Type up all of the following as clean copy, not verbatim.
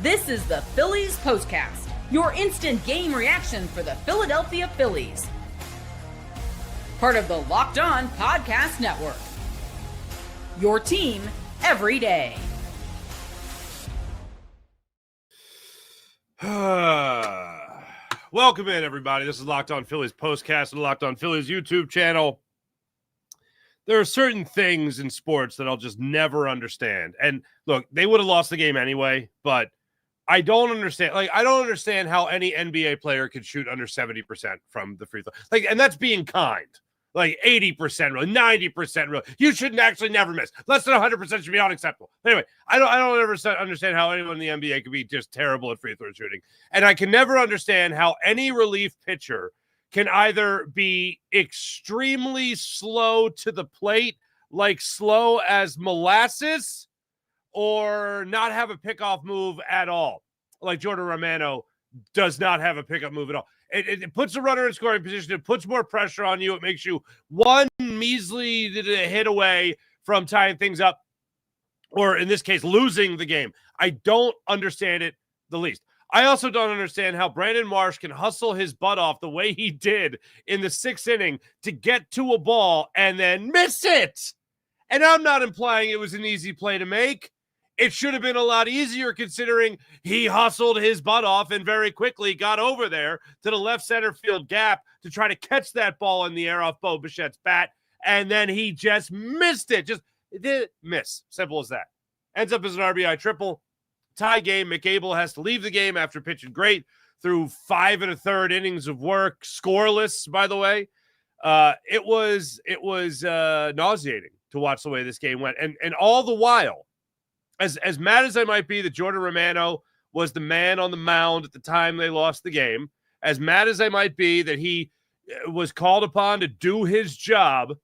This is the Phillies Postcast, your instant game reaction for the Philadelphia Phillies. Part of the Locked On Podcast Network. Your team every day. Welcome in, everybody. This is Locked On Phillies Postcast and the Locked On Phillies YouTube channel. There are certain things in sports that I'll just never understand. And look, they would have lost the game anyway, but I don't understand. I don't understand how any NBA player could shoot under 70% from the free throw. And that's being kind. 80% really, 90% really. You should actually never miss. Less than 100% should be unacceptable. Anyway, I don't ever understand how anyone in the NBA could be just terrible at free throw shooting. And I can never understand how any relief pitcher can either be extremely slow to the plate, like slow as molasses, or not have a pickoff move at all. Like Jordan Romano does not have a pickup move at all. It puts a runner in scoring position. It puts more pressure on you. It makes you one measly hit away from tying things up, or in this case, losing the game. I don't understand it the least. I also don't understand how Brandon Marsh can hustle his butt off the way he did in the sixth inning to get to a ball and then miss it. And I'm not implying it was an easy play to make. It should have been a lot easier considering he hustled his butt off and very quickly got over there to the left center field gap to try to catch that ball in the air off Bo Bichette's bat. And then he just missed it. It did miss. Simple as that. Ends up as an RBI triple. Tie game. Mick Abel has to leave the game after pitching great through 5 1/3 innings of work. Scoreless, by the way. It was nauseating to watch the way this game went. And all the while, as mad as I might be that Jordan Romano was the man on the mound at the time they lost the game, as mad as I might be that he was called upon to do his job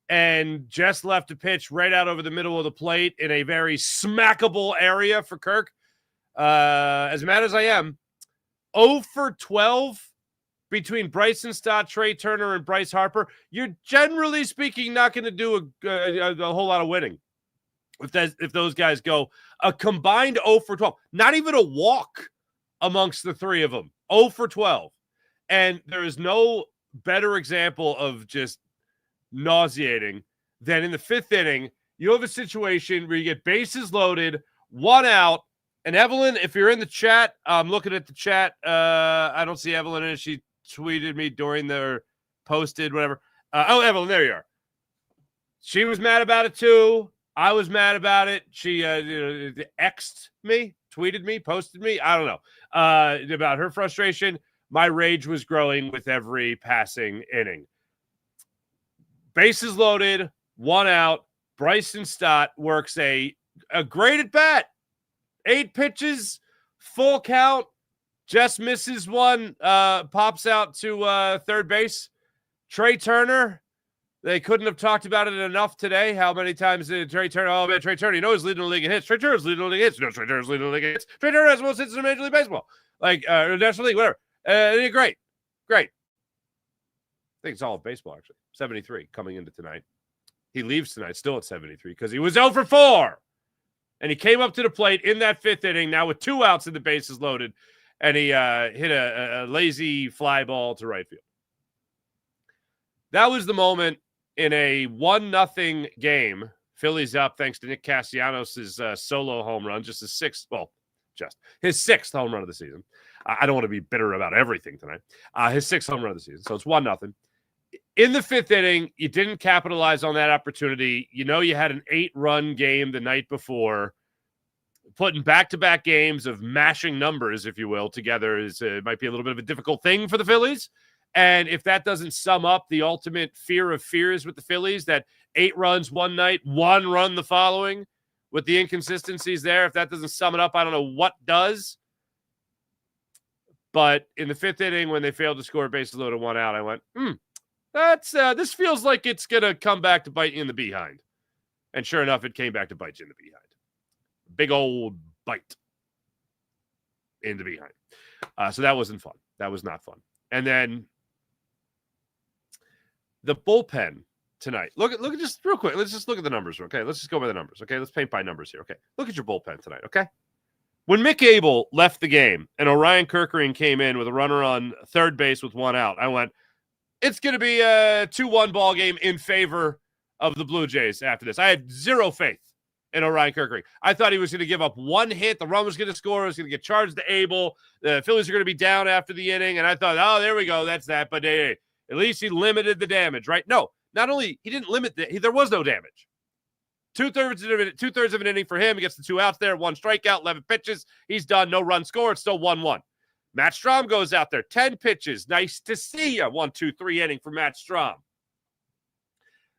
and just left a pitch right out over the middle of the plate in a very smackable area for Kirk, as mad as I am, 0 for 12 between Bryce and Stott, Trea Turner, and Bryce Harper, you're generally speaking not going to do a whole lot of winning. If those guys go a combined 0 for 12, not even a walk amongst the three of them, 0 for 12. And there is no better example of just nauseating than in the fifth inning. You have a situation where you get bases loaded, 1 out. And Evelyn, if you're in the chat, I'm looking at the chat. I don't see Evelyn in it. She tweeted me during their posted, whatever. Evelyn, there you are. She was mad about it too. I was mad about it. She X'd me, tweeted me, posted me. I don't know about her frustration. My rage was growing with every passing inning. Bases loaded, 1 out. Bryce and Stott works a great at bat. 8 pitches, full count. Just misses one. Pops out to third base. Trea Turner. They couldn't have talked about it enough today. How many times did Trea Turner? Oh, man, Trea Turner, you know he's leading the league in hits. Trea Turner's leading the league in hits. No, Trea Turner's leading the league in hits. Trea Turner has the most hits in Major League Baseball. National League, whatever. Great. I think it's all of baseball, actually. 73 coming into tonight. He leaves tonight still at 73 because he was 0 for 4. And he came up to the plate in that fifth inning, now with 2 outs and the bases loaded, and he hit a lazy fly ball to right field. That was the moment in a 1-0 game. Phillies up thanks to Nick Castellanos' solo home run, his sixth home run of the season. I don't want to be bitter about everything tonight. His 6th home run of the season. So it's 1-0. In the fifth inning, you didn't capitalize on that opportunity. You know you had an 8-run game the night before. Putting back-to-back games of mashing numbers, if you will, together might be a little bit of a difficult thing for the Phillies. And if that doesn't sum up the ultimate fear of fears with the Phillies, that 8 runs one night, 1 run the following, with the inconsistencies there, if that doesn't sum it up, I don't know what does. But in the fifth inning, when they failed to score bases loaded, 1 out, I went, this feels like it's going to come back to bite you in the behind. And sure enough, it came back to bite you in the behind. Big old bite in the behind. So that wasn't fun. That was not fun. And then the bullpen tonight. Look at just real quick. Let's just look at the numbers. Okay. Let's just go by the numbers. Okay. Let's paint by numbers here. Okay. Look at your bullpen tonight. Okay. When Mick Abel left the game and Orion Kerkering came in with a runner on third base with one out, I went, it's going to be a 2-1 ball game in favor of the Blue Jays after this. I had zero faith in Orion Kerkering. I thought he was going to give up one hit. The run was going to score. It was going to get charged to Abel. The Phillies are going to be down after the inning. And I thought, oh, there we go. That's that. But hey, at least he limited the damage, right? No, not only he didn't limit there was no damage. Two-thirds of an inning for him. He gets the 2 outs there, 1 strikeout, 11 pitches. He's done. No run score. It's still 1-1. Matt Strahm goes out there, 10 pitches. Nice to see you. 1-2-3 inning for Matt Strahm.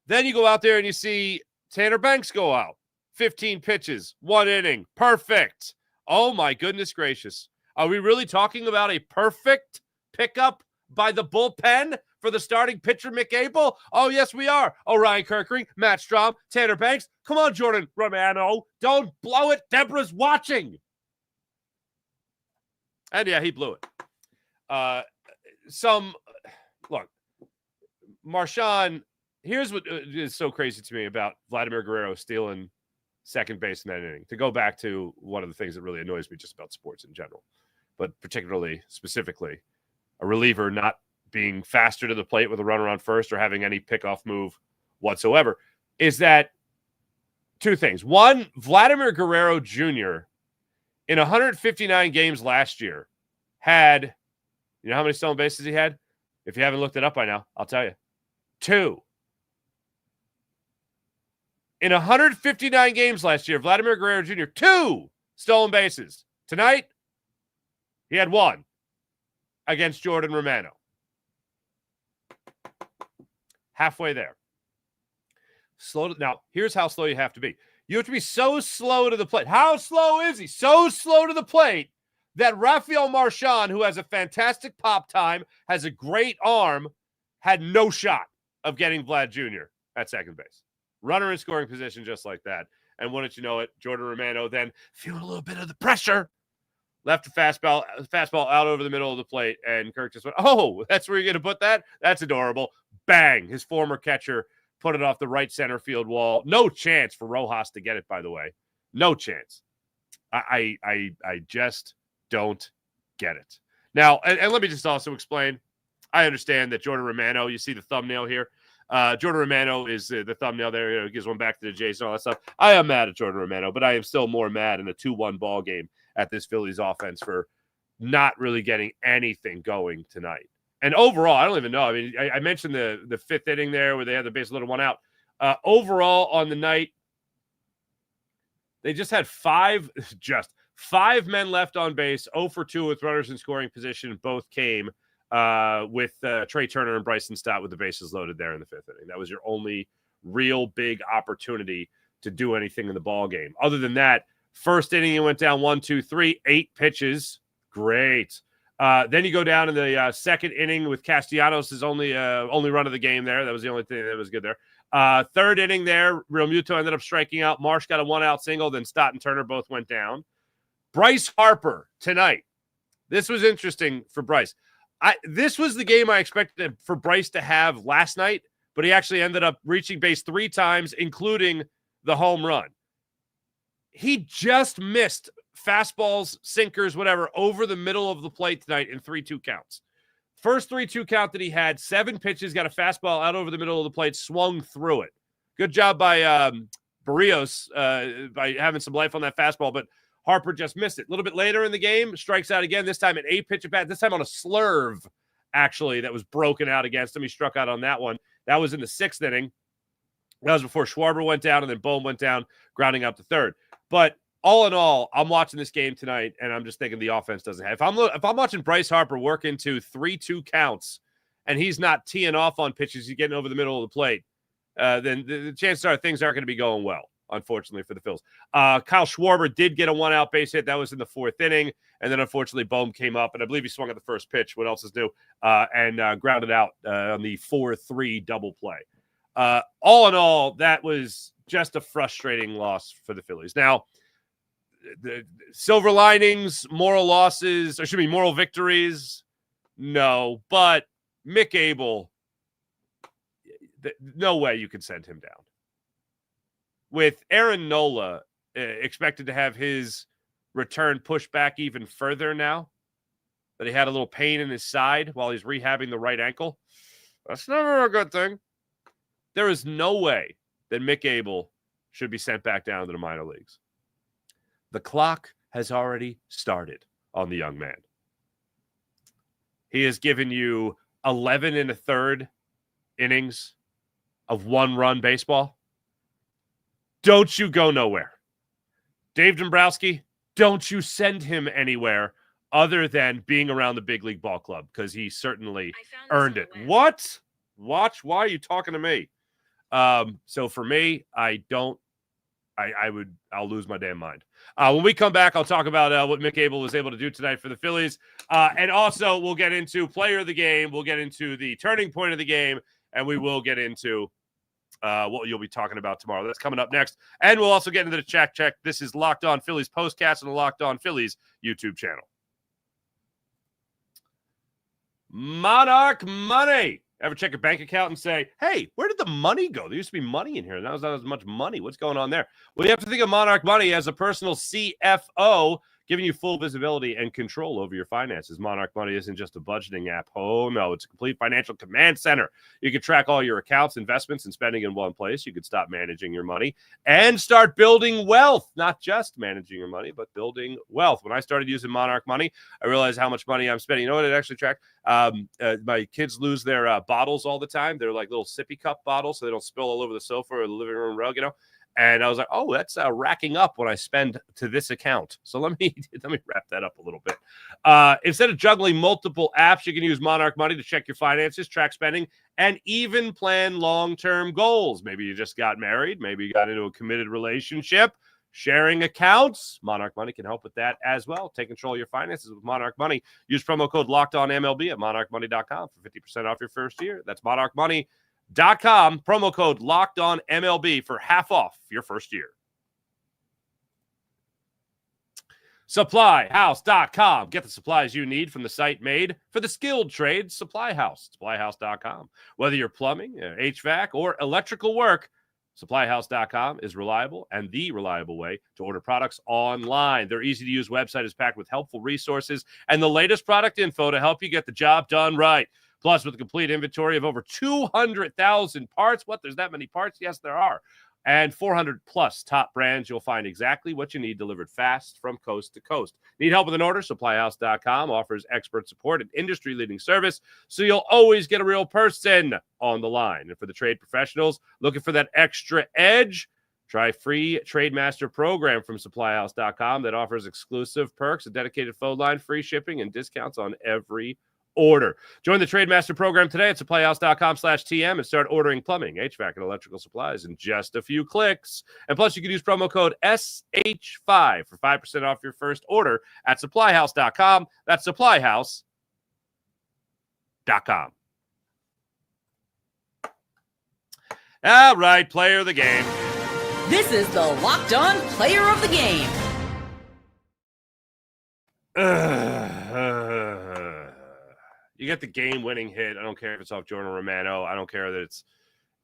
Then you go out there and you see Tanner Banks go out. 15 pitches, 1 inning. Perfect. Oh, my goodness gracious. Are we really talking about a perfect pickup by the bullpen for the starting pitcher, Mick Abel? Oh, yes, we are. Orion Kerkering, Matt Strahm, Tanner Banks. Come on, Jordan Romano. Don't blow it. Deborah's watching. And, yeah, he blew it. Look, Marchand, here's what is so crazy to me about Vladimir Guerrero stealing second base in that inning. To go back to one of the things that really annoys me just about sports in general, but particularly, specifically, a reliever not being faster to the plate with a runner on first or having any pickoff move whatsoever, is that two things. One, Vladimir Guerrero Jr. in 159 games last year had, you know how many stolen bases he had? If you haven't looked it up by now, I'll tell you. 2. In 159 games last year, Vladimir Guerrero Jr., 2 stolen bases. Tonight, he had 1 against Jordan Romano. Halfway there. Now, here's how slow you have to be. You have to be so slow to the plate. How slow is he? So slow to the plate that Rafael Marchand, who has a fantastic pop time, has a great arm, had no shot of getting Vlad Jr. at second base. Runner in scoring position just like that. And wouldn't you know it, Jordan Romano then feeling a little bit of the pressure. Left a fastball out over the middle of the plate, and Kirk just went, oh, that's where you're going to put that? That's adorable. Bang. His former catcher put it off the right center field wall. No chance for Rojas to get it, by the way. No chance. I just don't get it. Now, and let me just also explain. I understand that Jordan Romano, you see the thumbnail here. Jordan Romano is the thumbnail there. You know, gives one back to the Jays and all that stuff. I am mad at Jordan Romano, but I am still more mad in a 2-1 ball game at this Phillies offense for not really getting anything going tonight. And overall, I don't even know. I mean, I mentioned the fifth inning there where they had the base little 1 out. Overall on the night, they just had 5 men left on base, 0 for 2 with runners in scoring position. Both came with Trea Turner and Bryce and Stott with the bases loaded there in the 5th inning. That was your only real big opportunity to do anything in the ball game. Other than that, first inning, it went down 1-2-3, 8 pitches. Great. Then you go down in the second inning with Castellanos' only run of the game there. That was the only thing that was good there. Third inning there, Real Muto ended up striking out. Marsh got a 1-out single. Then Stott and Turner both went down. Bryce Harper tonight. This was interesting for Bryce. This was the game I expected for Bryce to have last night, but he actually ended up reaching base 3 times, including the home run. He just missed fastballs, sinkers, whatever, over the middle of the plate tonight in 3-2 counts. First 3-2 count that he had, 7 pitches, got a fastball out over the middle of the plate, swung through it. Good job by Barrios by having some life on that fastball, but Harper just missed it. A little bit later in the game, strikes out again, this time an 8-pitch at bat, this time on a slurve, actually, that was broken out against him. He struck out on that one. That was in the 6th inning. That was before Schwarber went down, and then Bohm went down, grounding out the 3rd. But all in all, I'm watching this game tonight, and I'm just thinking the offense doesn't have. If I'm watching Bryce Harper work into 3-2 counts, and he's not teeing off on pitches, he's getting over the middle of the plate, then the chances are things aren't going to be going well, unfortunately, for the Phils. Kyle Schwarber did get a 1-out base hit. That was in the 4th inning, and then unfortunately Bohm came up, and I believe he swung at the first pitch. What else is new? And grounded out on the 4-3 double play. All in all, that was just a frustrating loss for the Phillies. Now, the silver linings, moral victories, no. But Mick Abel, no way you could send him down. With Aaron Nola expected to have his return pushed back even further now that he had a little pain in his side while he's rehabbing the right ankle. That's never a good thing. There is no way that Mick Abel should be sent back down to the minor leagues. The clock has already started on the young man. He has given you 11 and a third innings of one-run baseball. Don't you go nowhere. Dave Dombrowski, don't you send him anywhere other than being around the big league ball club, because he certainly earned it. What? Watch, why are you talking to me? So for me, I'll lose my damn mind. When we come back, I'll talk about what Mick Abel was able to do tonight for the Phillies. And also we'll get into player of the game. We'll get into the turning point of the game, and we will get into what you'll be talking about tomorrow. That's coming up next. And we'll also get into the check. This is Locked On Phillies Postcast on the Locked On Phillies YouTube channel. Monarch Money. Ever check your bank account and say, hey, where did the money go? There used to be money in here. Now there's not as much money. What's going on there? Well, you have to think of Monarch Money as a personal CFO, giving you full visibility and control over your finances. Monarch Money isn't just a budgeting app. Oh, no, it's a complete financial command center. You can track all your accounts, investments, and spending in one place. You can stop managing your money and start building wealth. Not just managing your money, but building wealth. When I started using Monarch Money, I realized how much money I'm spending. You know what it actually tracked? My kids lose their bottles all the time. They're like little sippy cup bottles, so they don't spill all over the sofa or the living room rug, you know? And I was like, oh, that's racking up when I spend to this account. So let me wrap that up a little bit. Instead of juggling multiple apps, you can use Monarch Money to check your finances, track spending, and even plan long-term goals. Maybe you just got married. Maybe you got into a committed relationship. Sharing accounts. Monarch Money can help with that as well. Take control of your finances with Monarch Money. Use promo code LOCKEDONMLB at monarchmoney.com for 50% off your first year. That's monarchmoney.com, promo code LOCKEDONMLB for half off your first year. Supplyhouse.com. Get the supplies you need from the site made for the skilled trades. Supply House. Supplyhouse.com. Whether you're plumbing, HVAC, or electrical work, Supplyhouse.com is reliable and the reliable way to order products online. Their easy-to-use website is packed with helpful resources and the latest product info to help you get the job done right. Plus, with a complete inventory of over 200,000 parts. What? There's that many parts? Yes, there are. And 400-plus top brands. You'll find exactly what you need delivered fast from coast to coast. Need help with an order? Supplyhouse.com offers expert support and industry-leading service, so you'll always get a real person on the line. And for the trade professionals looking for that extra edge, try free Trademaster program from Supplyhouse.com that offers exclusive perks, a dedicated phone line, free shipping, and discounts on every order. Join the Trademaster program today at supplyhouse.com/TM and start ordering plumbing, HVAC, and electrical supplies in just a few clicks. And plus, you can use promo code SH5 for 5% off your first order at supplyhouse.com. That's supplyhouse.com. All right, player of the game. This is the Locked On Player of the Game. You get the game-winning hit. I don't care if it's off Jordan Romano. I don't care that it's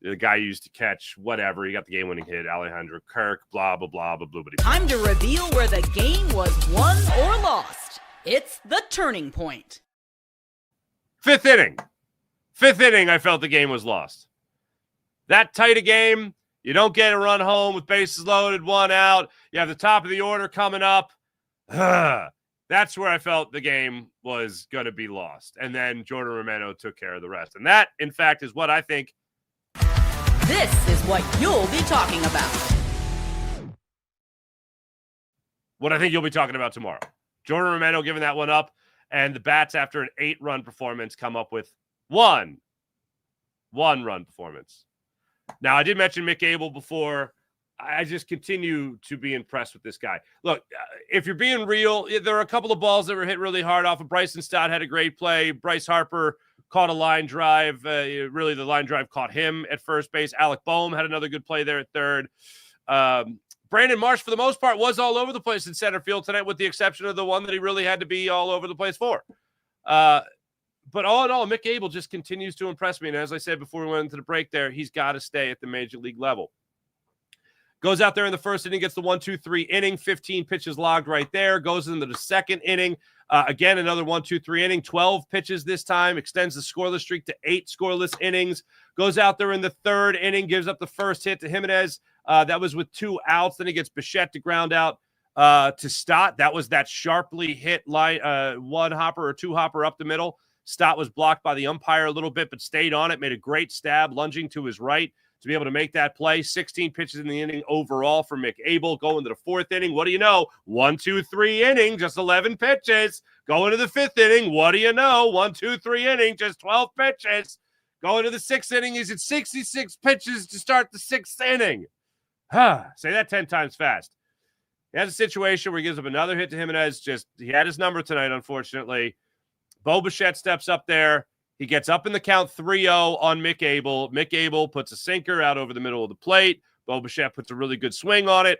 the guy you used to catch, whatever. You got the game-winning hit, Alejandro Kirk, blah, blah, blah, blah, blah, blah. Time to reveal where the game was won or lost. It's the turning point. Fifth inning, I felt the game was lost. That tight a game, you don't get a run home with bases loaded, one out. You have the top of the order coming up. That's where I felt the game was going to be lost. And then Jordan Romano took care of the rest. And that, in fact, is what I think. This is what you'll be talking about. What I think you'll be talking about tomorrow. Jordan Romano giving that one up. And the Bats, after an 8-run performance, come up with one run performance. Now, I did mention Mick Abel before. I just continue to be impressed with this guy. Look, if you're being real, there are a couple of balls that were hit really hard off of Bryce, and Stott had a great play. Bryce Harper caught a line drive. Really, the line drive caught him at first base. Alec Boehm had another good play there at third. Brandon Marsh, for the most part, was all over the place in center field tonight, with the exception of the one that he really had to be all over the place for. But all in all, Mick Abel just continues to impress me. And as I said before we went into the break there, he's got to stay at the major league level. Goes out there in the first inning, gets the 1-2-3 inning, 15 pitches logged right there. Goes into the second inning. Again, another 1-2-3 inning, 12 pitches this time, extends the scoreless streak to 8 scoreless innings. Goes out there in the third inning, gives up the first hit to Jimenez. That was with 2 outs. Then he gets Bichette to ground out to Stott. That was that sharply hit line, 1-hopper or 2-hopper up the middle. Stott was blocked by the umpire a little bit, but stayed on it, made a great stab, lunging to his right to be able to make that play. 16 pitches in the inning overall for Mick Abel. Going to the fourth inning, what do you know? 1-2-3 inning, just 11 pitches. Going to the fifth inning, what do you know? 1-2-3 inning, just 12 pitches. Going to the sixth inning, he's at 66 pitches to start the sixth inning. Say that 10 times fast. He has a situation where he gives up another hit to Jimenez. He had his number tonight, unfortunately. Bo Bichette steps up there. He gets up in the count 3-0 on Mick Abel. Mick Abel puts a sinker out over the middle of the plate. Bo Bichette puts a really good swing on it.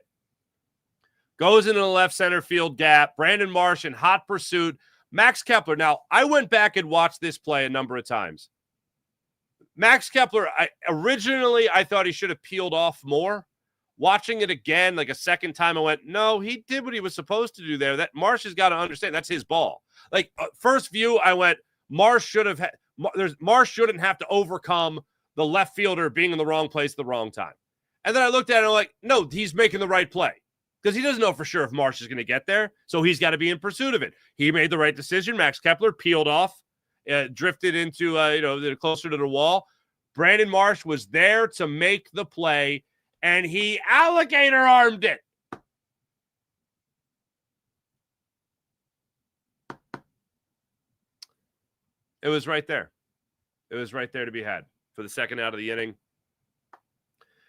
Goes into the left center field gap. Brandon Marsh in hot pursuit. Max Kepler. Now, I went back and watched this play a number of times. Max Kepler, originally I thought he should have peeled off more. Watching it again, like a second time, I went, no, he did what he was supposed to do there. That Marsh has got to understand that's his ball. Like, first view, I went, Marsh shouldn't have to overcome the left fielder being in the wrong place at the wrong time. And then I looked at it and I'm like, no, he's making the right play because he doesn't know for sure if Marsh is going to get there. So he's got to be in pursuit of it. He made the right decision. Max Kepler peeled off, drifted into, closer to the wall. Brandon Marsh was there to make the play and he alligator armed it. It was right there. It was right there to be had for the second out of the inning.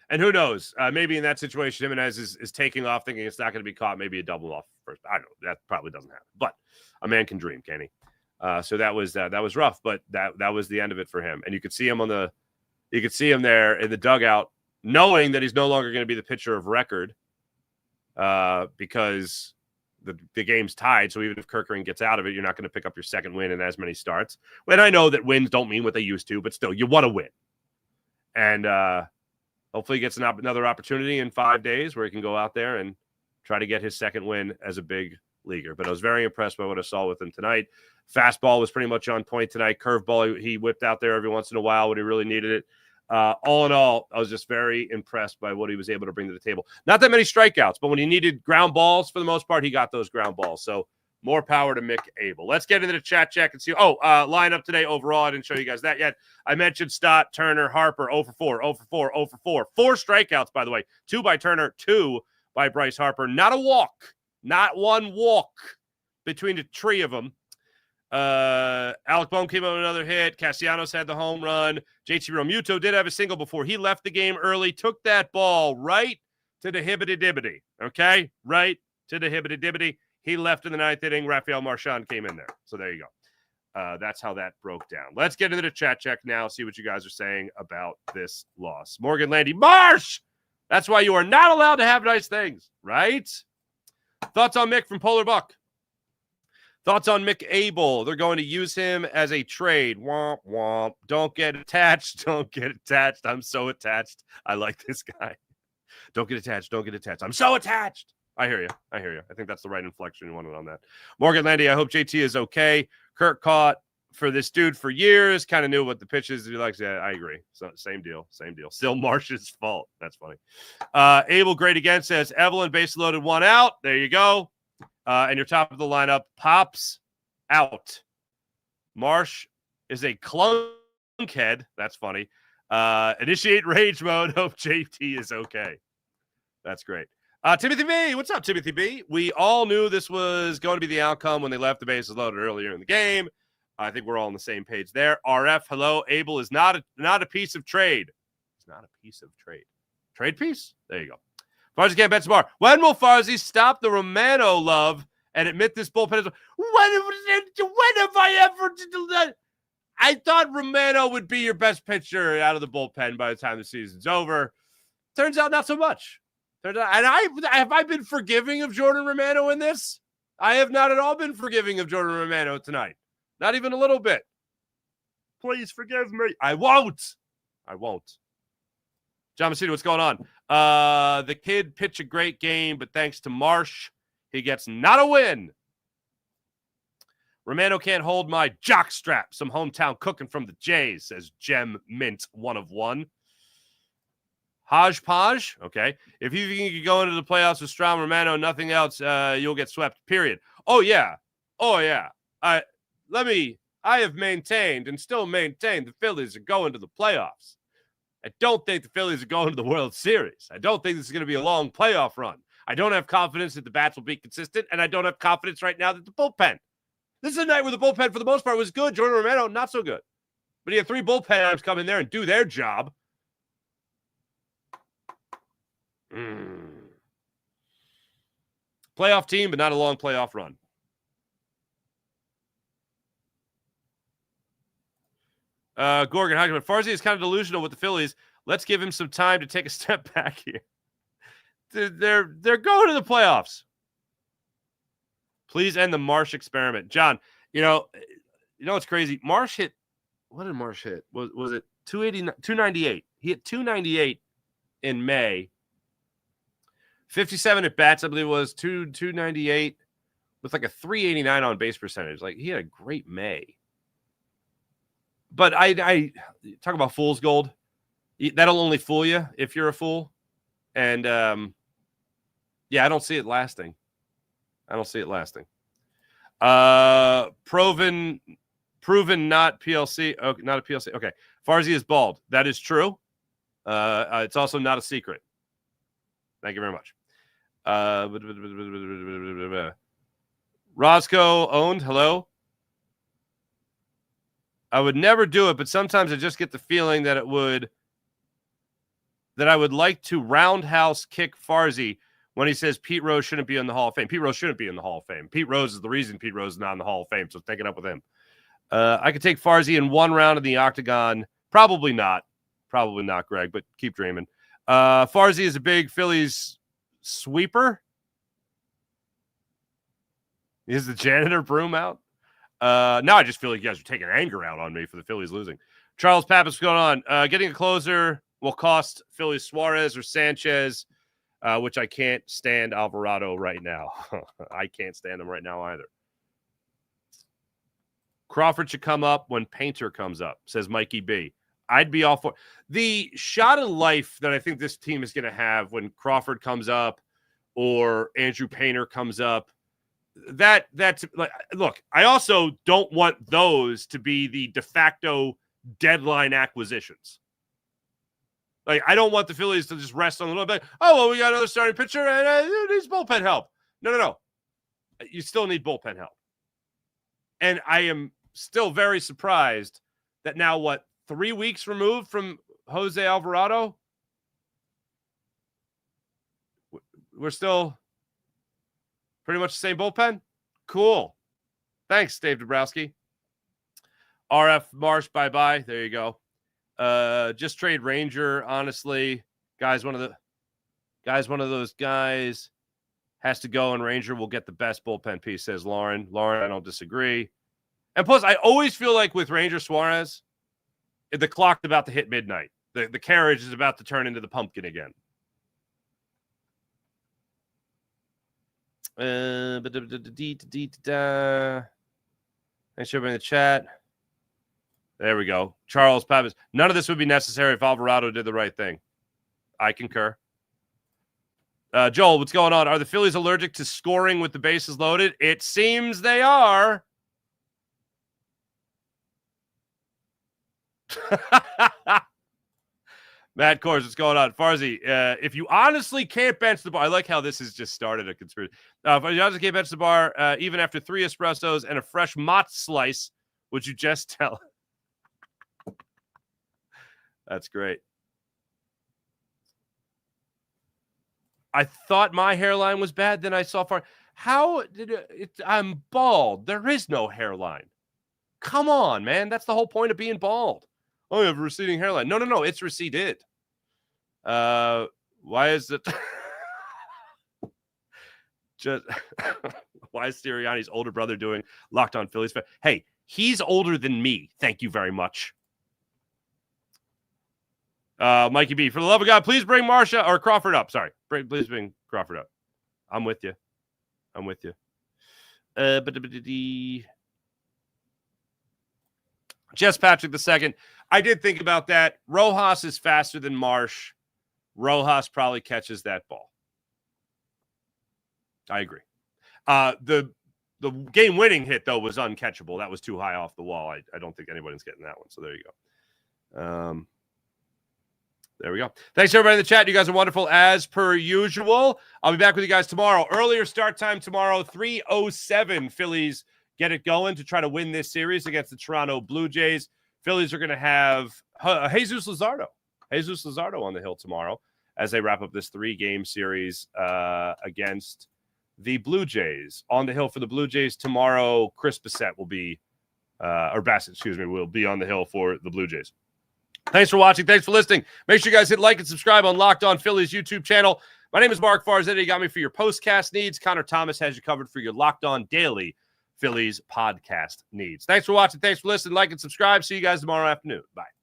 And who knows? Maybe in that situation, Jimenez is taking off, thinking it's not going to be caught. Maybe a double off first. I don't know. That probably doesn't happen. But a man can dream, can he? So that was rough. But that was the end of it for him. And you could see him there in the dugout, knowing that he's no longer going to be the pitcher of record because the game's tied, so even if Kerkering gets out of it, you're not going to pick up your second win in as many starts. And I know that wins don't mean what they used to, but still, you want to win. And hopefully he gets another opportunity in 5 days where he can go out there and try to get his second win as a big leaguer. But I was very impressed by what I saw with him tonight. Fastball was pretty much on point tonight. Curveball, he whipped out there every once in a while when he really needed it. All in all, I was just very impressed by what he was able to bring to the table. Not that many strikeouts, but when he needed ground balls, for the most part, he got those ground balls. So more power to Mick Abel. Let's get into the chat check and see. Lineup today overall. I didn't show you guys that yet. I mentioned Stott, Turner, Harper, 0 for 4, 0 for 4, 0 for 4. 4 strikeouts, by the way. 2 by Turner, 2 by Bryce Harper. Not a walk. Not one walk between the three of them. Alec Bohm came up with another hit. Castellanos had the home run. JT Realmuto did have a single before he left the game early. Took that ball right to the hibbity-dibbity. Okay? Right to the hibbity-dibbity. He left in the ninth inning. Rafael Marchand came in there. So there you go. That's how that broke down. Let's get into the chat check now, see what you guys are saying about this loss. Morgan Landy, Marsh! That's why you are not allowed to have nice things, right? Thoughts on Mick from Polar Buck? Thoughts on Mick Abel? They're going to use him as a trade. Womp, womp. Don't get attached. Don't get attached. I'm so attached. I like this guy. Don't get attached. Don't get attached. I'm so attached. I hear you. I hear you. I think that's the right inflection you wanted on that. Morgan Landy, I hope JT is okay. Kirk caught for this dude for years. Kind of knew what the pitches he likes. Yeah, I agree. So same deal. Same deal. Still Marsh's fault. That's funny. Abel, great again, says Evelyn, base loaded, 1 out. There you go. And your top of the lineup pops out. Marsh is a clunkhead. That's funny. Initiate rage mode. Hope JT is okay. That's great. Timothy B. What's up, Timothy B? We all knew this was going to be the outcome when they left the bases loaded earlier in the game. I think we're all on the same page there. RF, hello. Abel is not a piece of trade. It's not a piece of trade. Trade piece? There you go. Farzi can't bet tomorrow. When will Farzi stop the Romano love and admit this bullpen is... When have I ever done that? I thought Romano would be your best pitcher out of the bullpen by the time the season's over. Turns out not so much. Turns out, and have I been forgiving of Jordan Romano in this? I have not at all been forgiving of Jordan Romano tonight. Not even a little bit. Please forgive me. I won't. I won't. John Macedo, what's going on? The kid pitched a great game, but thanks to Marsh, he gets not a win. Romano can't hold my jock strap. Some hometown cooking from the Jays, says Gem Mint 1 of 1. Hodgepodge, okay. If you think you could go into the playoffs with Strahm, Romano, nothing else, you'll get swept, period. Oh, yeah. I have maintained and still maintain the Phillies are going to the playoffs. I don't think the Phillies are going to the World Series. I don't think this is going to be a long playoff run. I don't have confidence that the bats will be consistent, and I don't have confidence right now that the bullpen. This is a night where the bullpen, for the most part, was good. Jordan Romano, not so good. But he had 3 bullpen arms come in there and do their job. Playoff team, but not a long playoff run. Gorgon, how Farzi is kind of delusional with the Phillies. Let's give him some time to take a step back here. They're going to the playoffs. Please end the Marsh experiment. John, you know what's crazy? Marsh hit, what did Marsh hit? Was it 298? He hit 298 in May. 57 at bats, I believe it was 298 with like a 389 on base percentage. Like, he had a great May. But I talk about fool's gold. That'll only fool you if you're a fool. And yeah, I don't see it lasting. Proven not PLC. Okay, not a PLC. Okay. Farzi is bald. That is true. It's also not a secret. Thank you very much. Roscoe owned. Hello. I would never do it, but sometimes I just get the feeling that I would like to roundhouse kick Farzi when he says Pete Rose shouldn't be in the Hall of Fame. Pete Rose shouldn't be in the Hall of Fame. Pete Rose is the reason Pete Rose is not in the Hall of Fame, so take it up with him. I could take Farzi in 1 round in the octagon. Probably not, Greg, but keep dreaming. Farzi is a big Phillies sweeper. Is the janitor broom out? Now I just feel like you guys are taking anger out on me for the Phillies losing. Charles Pappas, what's going on? Getting a closer will cost Phillies Suarez or Sanchez, which I can't stand Alvarado right now. I can't stand him right now either. Crawford should come up when Painter comes up, says Mikey B. I'd be all for the shot of life that I think this team is going to have when Crawford comes up or Andrew Painter comes up. That's like, look, I also don't want those to be the de facto deadline acquisitions. Like, I don't want the Phillies to just rest on a little bit. Oh, well, we got another starting pitcher and it needs bullpen help. No. You still need bullpen help. And I am still very surprised that now, 3 weeks removed from Jose Alvarado, we're still pretty much the same bullpen? Cool. Thanks, Dave Dabrowski. RF Marsh, bye-bye. There you go. Just trade Ranger, honestly. Guy's one of those guys. Has to go, and Ranger will get the best bullpen piece, says Lauren. Lauren, I don't disagree. And plus, I always feel like with Ranger Suarez, the clock's about to hit midnight. The carriage is about to turn into the pumpkin again. Thanks for everybody in the chat. There we go. Charles Pappas. None of this would be necessary if Alvarado did the right thing. I concur. Joel, what's going on? Are the Phillies allergic to scoring with the bases loaded? It seems they are. Matt Kors, what's going on? Farzi, if you honestly can't bench the bar, I like how this has just started a conspiracy. If you honestly can't bench the bar, even after 3 espressos and a fresh Mott slice, would you just tell? That's great. I thought my hairline was bad, then I saw far. How did it? I'm bald. There is no hairline. Come on, man. That's the whole point of being bald. Oh, you have a receding hairline. No. It's receded. Why is it? Just why is Sirianni's older brother doing Locked On Phillies? Hey, he's older than me. Thank you very much. Mikey B, for the love of God, please bring Marsha or Crawford up. Sorry. Please bring Crawford up. I'm with you. Jess Patrick II. I did think about that. Rojas is faster than Marsh. Rojas probably catches that ball. I agree. The game-winning hit, though, was uncatchable. That was too high off the wall. I don't think anybody's getting that one. So there you go. There we go. Thanks, everybody in the chat. You guys are wonderful as per usual. I'll be back with you guys tomorrow. Earlier start time tomorrow, 3:07. Phillies get it going to try to win this series against the Toronto Blue Jays. Phillies are going to have Jesus Luzardo on the hill tomorrow as they wrap up this 3-game series against the Blue Jays. On the hill for the Blue Jays tomorrow, Chris Bassett will be, will be on the hill for the Blue Jays. Thanks for watching. Thanks for listening. Make sure you guys hit like and subscribe on Locked On Phillies YouTube channel. My name is Mark Farzetti. You got me for your postcast needs. Connor Thomas has you covered for your Locked On Daily Phillies podcast needs. Thanks for watching. Thanks for listening. Like and subscribe. See you guys tomorrow afternoon. Bye.